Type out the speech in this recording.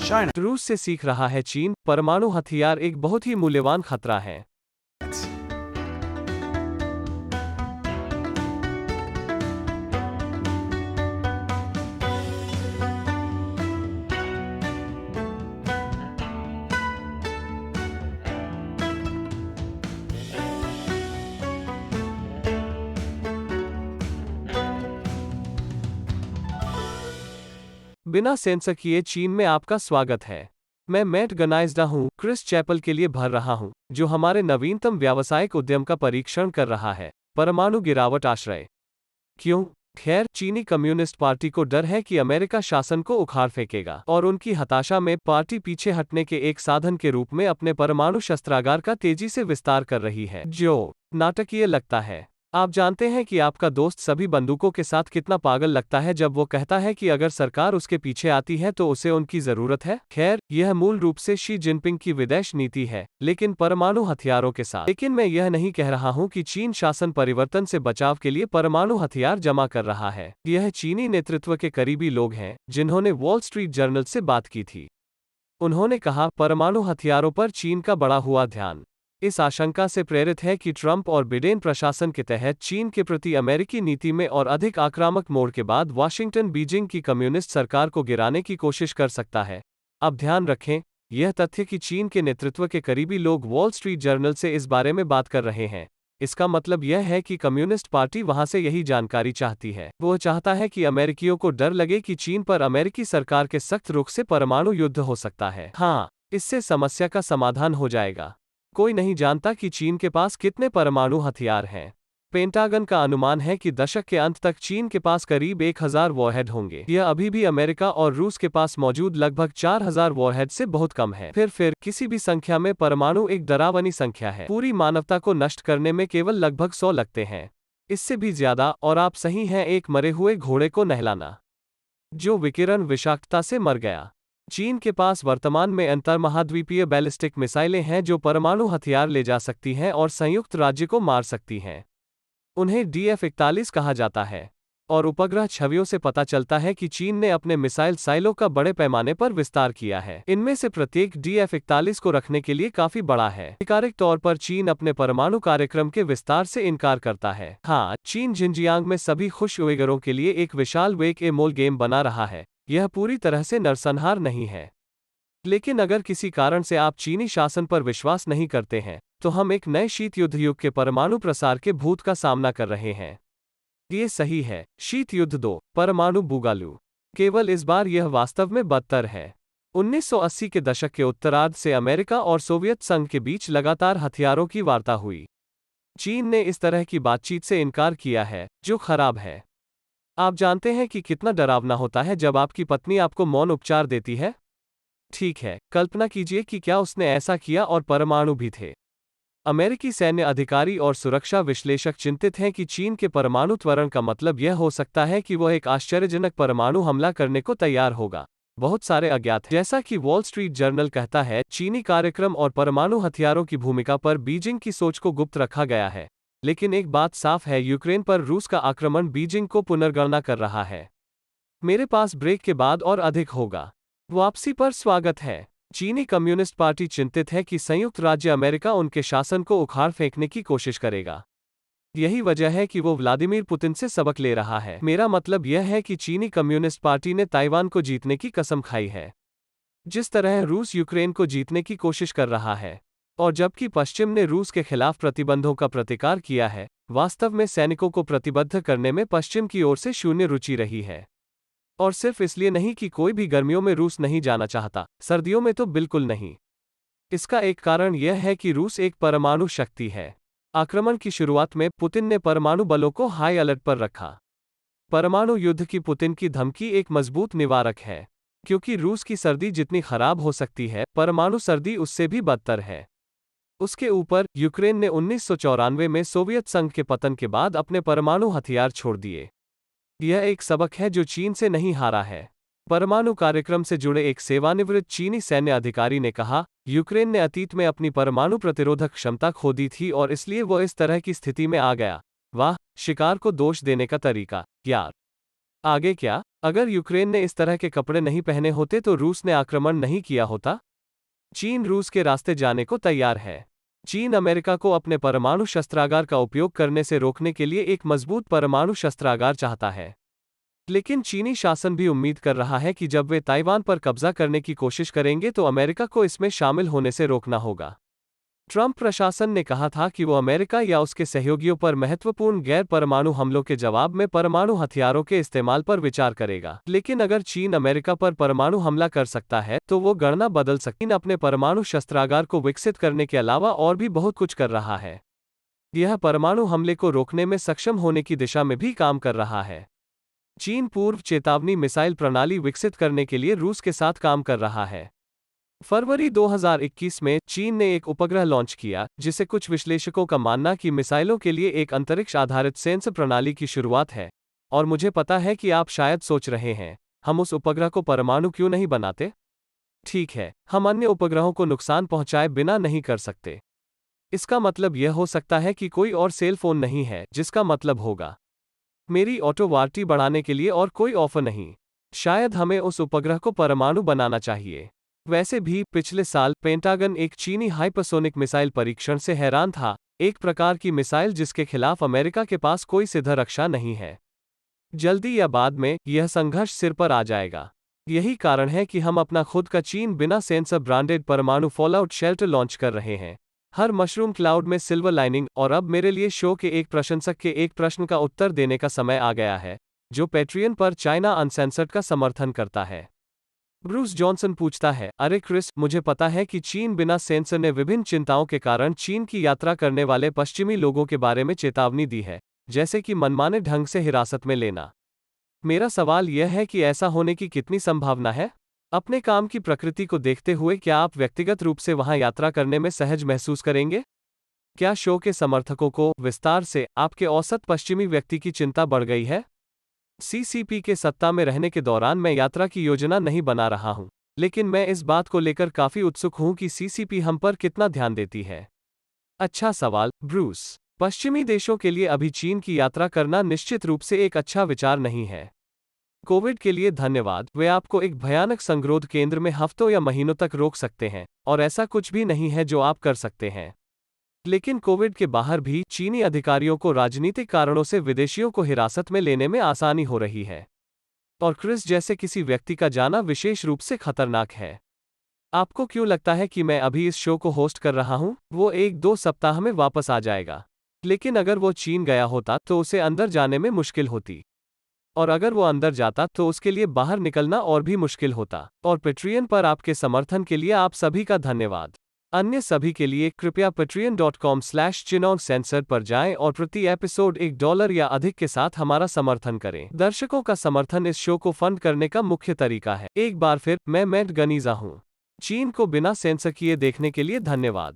China. रूस से सीख रहा है चीन, परमाणु हथियार एक बहुत ही मूल्यवान खतरा है। बिना सेंसर किए चीन में आपका स्वागत है। मैं मैट गनाइज्डा हूँ, क्रिस चैपल के लिए भर रहा हूँ, जो हमारे नवीनतम व्यावसायिक उद्यम का परीक्षण कर रहा है, परमाणु गिरावट आश्रय। क्यों? खैर, चीनी कम्युनिस्ट पार्टी को डर है कि अमेरिका शासन को उखाड़ फेंकेगा, और उनकी हताशा में पार्टी पीछे हटने के एक साधन के रूप में अपने परमाणु शस्त्रागार का तेजी से विस्तार कर रही है, जो नाटकीय लगता है। आप जानते हैं कि आपका दोस्त सभी बंदूकों के साथ कितना पागल लगता है जब वो कहता है कि अगर सरकार उसके पीछे आती है तो उसे उनकी जरूरत है। खैर, यह मूल रूप से शी जिनपिंग की विदेश नीति है, लेकिन परमाणु हथियारों के साथ। लेकिन मैं यह नहीं कह रहा हूं कि चीन शासन परिवर्तन से बचाव के लिए परमाणु हथियार जमा कर रहा है। यह चीनी नेतृत्व के करीबी लोग हैं, जिन्होंने वॉल स्ट्रीट जर्नल से बात की थी। उन्होंने कहा, परमाणु हथियारों पर चीन का बढ़ा हुआ ध्यान इस आशंका से प्रेरित है कि ट्रंप और बिडेन प्रशासन के तहत चीन के प्रति अमेरिकी नीति में और अधिक आक्रामक मोड़ के बाद वाशिंगटन बीजिंग की कम्युनिस्ट सरकार को गिराने की कोशिश कर सकता है। अब ध्यान रखें, यह तथ्य कि चीन के नेतृत्व के करीबी लोग वॉल स्ट्रीट जर्नल से इस बारे में बात कर रहे हैं, इसका मतलब यह है कि कम्युनिस्ट पार्टी वहां से यही जानकारी चाहती है। वो चाहता है कि अमेरिकियों को डर लगे कि चीन पर अमेरिकी सरकार के सख्त रुख से परमाणु युद्ध हो सकता है। हाँ, इससे समस्या का समाधान हो जाएगा। कोई नहीं जानता कि चीन के पास कितने परमाणु हथियार हैं। पेंटागन का अनुमान है कि दशक के अंत तक चीन के पास करीब 1000 वॉरहेड होंगे। यह अभी भी अमेरिका और रूस के पास मौजूद लगभग 4000 वॉरहेड से बहुत कम है। फिर किसी भी संख्या में परमाणु एक डरावनी संख्या है। पूरी मानवता को नष्ट करने में केवल लगभग 100 लगते हैं, इससे भी ज्यादा। और आप सही हैं, एक मरे हुए घोड़े को नहलाना जो विकिरण विषाक्तता से मर गया। चीन के पास वर्तमान में अंतर्महाद्वीपीय बैलिस्टिक मिसाइलें हैं जो परमाणु हथियार ले जा सकती हैं और संयुक्त राज्य को मार सकती हैं। उन्हें DF-41 कहा जाता है, और उपग्रह छवियों से पता चलता है कि चीन ने अपने मिसाइल साइलो का बड़े पैमाने पर विस्तार किया है। इनमें से प्रत्येक DF-41 को रखने के लिए काफी बड़ा है। आधिकारिक तौर पर चीन अपने परमाणु कार्यक्रम के विस्तार से इनकार करता है। हाँ, चीन जिनजियांग में सभी खुश उइगरों के लिए एक विशाल वेक ए मोल गेम बना रहा है। यह पूरी तरह से नरसंहार नहीं है, लेकिन अगर किसी कारण से आप चीनी शासन पर विश्वास नहीं करते हैं, तो हम एक नए शीत युद्ध युग के परमाणु प्रसार के भूत का सामना कर रहे हैं। ये सही है, शीत युद्ध 2, परमाणु बुगालू। केवल इस बार यह वास्तव में बदतर है। 1980 के दशक के उत्तरार्ध से अमेरिका और सोवियत संघ के बीच लगातार हथियारों की वार्ता हुई। चीन ने इस तरह की बातचीत से इनकार किया है, जो खराब है। आप जानते हैं कि कितना डरावना होता है जब आपकी पत्नी आपको मौन उपचार देती है। ठीक है, कल्पना कीजिए कि क्या उसने ऐसा किया और परमाणु भी थे। अमेरिकी सैन्य अधिकारी और सुरक्षा विश्लेषक चिंतित हैं कि चीन के परमाणु त्वरण का मतलब यह हो सकता है कि वह एक आश्चर्यजनक परमाणु हमला करने को तैयार होगा। बहुत सारे अज्ञात हैं। जैसा कि वॉल स्ट्रीट जर्नल कहता है, चीनी कार्यक्रम और परमाणु हथियारों की भूमिका पर बीजिंग की सोच को गुप्त रखा गया है। लेकिन एक बात साफ है, यूक्रेन पर रूस का आक्रमण बीजिंग को पुनर्गणना कर रहा है। मेरे पास ब्रेक के बाद और अधिक होगा। वापसी पर स्वागत है। चीनी कम्युनिस्ट पार्टी चिंतित है कि संयुक्त राज्य अमेरिका उनके शासन को उखाड़ फेंकने की कोशिश करेगा। यही वजह है कि वो व्लादिमीर पुतिन से सबक ले रहा है। मेरा मतलब यह है कि चीनी कम्युनिस्ट पार्टी ने ताइवान को जीतने की कसम खाई है, जिस तरह रूस यूक्रेन को जीतने की कोशिश कर रहा है। और जबकि पश्चिम ने रूस के खिलाफ प्रतिबंधों का प्रतिकार किया है, वास्तव में सैनिकों को प्रतिबद्ध करने में पश्चिम की ओर से शून्य रुचि रही है। और सिर्फ इसलिए नहीं कि कोई भी गर्मियों में रूस नहीं जाना चाहता, सर्दियों में तो बिल्कुल नहीं। इसका एक कारण यह है कि रूस एक परमाणु शक्ति है। आक्रमण की शुरुआत में पुतिन ने परमाणु बलों को हाई अलर्ट पर रखा। परमाणु युद्ध की पुतिन की धमकी एक मजबूत निवारक है, क्योंकि रूस की सर्दी जितनी खराब हो सकती है, परमाणु सर्दी उससे भी बदतर है। उसके ऊपर, यूक्रेन ने 1994 में सोवियत संघ के पतन के बाद अपने परमाणु हथियार छोड़ दिए। यह एक सबक है जो चीन से नहीं हारा है। परमाणु कार्यक्रम से जुड़े एक सेवानिवृत्त चीनी सैन्य अधिकारी ने कहा, यूक्रेन ने अतीत में अपनी परमाणु प्रतिरोधक क्षमता खो दी थी और इसलिए वो इस तरह की स्थिति में आ गया। वाह, शिकार को दोष देने का तरीका, यार। आगे क्या? अगर यूक्रेन ने इस तरह के कपड़े नहीं पहने होते तो रूस ने आक्रमण नहीं किया होता। चीन रूस के रास्ते जाने को तैयार है। चीन अमेरिका को अपने परमाणु शस्त्रागार का उपयोग करने से रोकने के लिए एक मजबूत परमाणु शस्त्रागार चाहता है। लेकिन चीनी शासन भी उम्मीद कर रहा है कि जब वे ताइवान पर कब्जा करने की कोशिश करेंगे तो अमेरिका को इसमें शामिल होने से रोकना होगा। ट्रंप प्रशासन ने कहा था कि वो अमेरिका या उसके सहयोगियों पर महत्वपूर्ण गैर परमाणु हमलों के जवाब में परमाणु हथियारों के इस्तेमाल पर विचार करेगा। लेकिन अगर चीन अमेरिका पर परमाणु हमला कर सकता है तो वो गणना बदल सकती। चीन अपने परमाणु शस्त्रागार को विकसित करने के अलावा और भी बहुत कुछ कर रहा है। यह परमाणु हमले को रोकने में सक्षम होने की दिशा में भी काम कर रहा है। चीन पूर्व चेतावनी मिसाइल प्रणाली विकसित करने के लिए रूस के साथ काम कर रहा है। फरवरी 2021 में चीन ने एक उपग्रह लॉन्च किया, जिसे कुछ विश्लेषकों का मानना कि मिसाइलों के लिए एक अंतरिक्ष आधारित सेंसर प्रणाली की शुरुआत है। और मुझे पता है कि आप शायद सोच रहे हैं, हम उस उपग्रह को परमाणु क्यों नहीं बनाते? ठीक है, हम अन्य उपग्रहों को नुकसान पहुंचाए बिना नहीं कर सकते। इसका मतलब यह हो सकता है कि कोई और सेल फोन नहीं है, जिसका मतलब होगा मेरी ऑटो वारंटी बढ़ाने के लिए और कोई ऑफर नहीं। शायद हमें उस उपग्रह को परमाणु बनाना चाहिए। वैसे भी पिछले साल पेंटागन एक चीनी हाइपरसोनिक मिसाइल परीक्षण से हैरान था, एक प्रकार की मिसाइल जिसके खिलाफ अमेरिका के पास कोई सीधा रक्षा नहीं है। जल्दी या बाद में यह संघर्ष सिर पर आ जाएगा। यही कारण है कि हम अपना खुद का चीन बिना सेंसर ब्रांडेड परमाणु फॉलआउट शेल्टर लॉन्च कर रहे हैं। हर मशरूम क्लाउड में सिल्वर लाइनिंग। और अब मेरे लिए शो के एक प्रशंसक के एक प्रश्न का उत्तर देने का समय आ गया है, जो पैट्रियन पर चाइना अनसेंसर्ड का समर्थन करता है। ब्रूस जॉनसन पूछता है, अरे क्रिस, मुझे पता है कि चीन बिना सेंसर ने विभिन्न चिंताओं के कारण चीन की यात्रा करने वाले पश्चिमी लोगों के बारे में चेतावनी दी है, जैसे कि मनमाने ढंग से हिरासत में लेना। मेरा सवाल यह है कि ऐसा होने की कितनी संभावना है? अपने काम की प्रकृति को देखते हुए क्या आप व्यक्तिगत रूप से वहां यात्रा करने में सहज महसूस करेंगे? क्या शो के समर्थकों को विस्तार से आपके औसत पश्चिमी व्यक्ति की चिंता बढ़ गई है? सीसीपी के सत्ता में रहने के दौरान मैं यात्रा की योजना नहीं बना रहा हूं, लेकिन मैं इस बात को लेकर काफी उत्सुक हूं कि सीसीपी हम पर कितना ध्यान देती है। अच्छा सवाल, ब्रूस। पश्चिमी देशों के लिए अभी चीन की यात्रा करना निश्चित रूप से एक अच्छा विचार नहीं है। कोविड के लिए धन्यवाद, वे आपको एक भयानक संगरोध केंद्र में हफ्तों या महीनों तक रोक सकते हैं, और ऐसा कुछ भी नहीं है जो आप कर सकते हैं। लेकिन कोविड के बाहर भी चीनी अधिकारियों को राजनीतिक कारणों से विदेशियों को हिरासत में लेने में आसानी हो रही है। और क्रिस जैसे किसी व्यक्ति का जाना विशेष रूप से खतरनाक है। आपको क्यों लगता है कि मैं अभी इस शो को होस्ट कर रहा हूं? वो 1-2 सप्ताह में वापस आ जाएगा। लेकिन अगर वो चीन गया होता तो उसे अंदर जाने में मुश्किल होती। और अगर वो अंदर जाता तो उसके लिए बाहर निकलना और भी मुश्किल होता। और पेट्रियन पर आपके समर्थन के लिए आप सभी का धन्यवाद। अन्य सभी के लिए कृपया patreon.com/chinoncensored पर जाएं और प्रति एपिसोड $1 या अधिक के साथ हमारा समर्थन करें। दर्शकों का समर्थन इस शो को फंड करने का मुख्य तरीका है। एक बार फिर, मैं मैट गनीजा हूं। चीन को बिना सेंसर किए देखने के लिए धन्यवाद।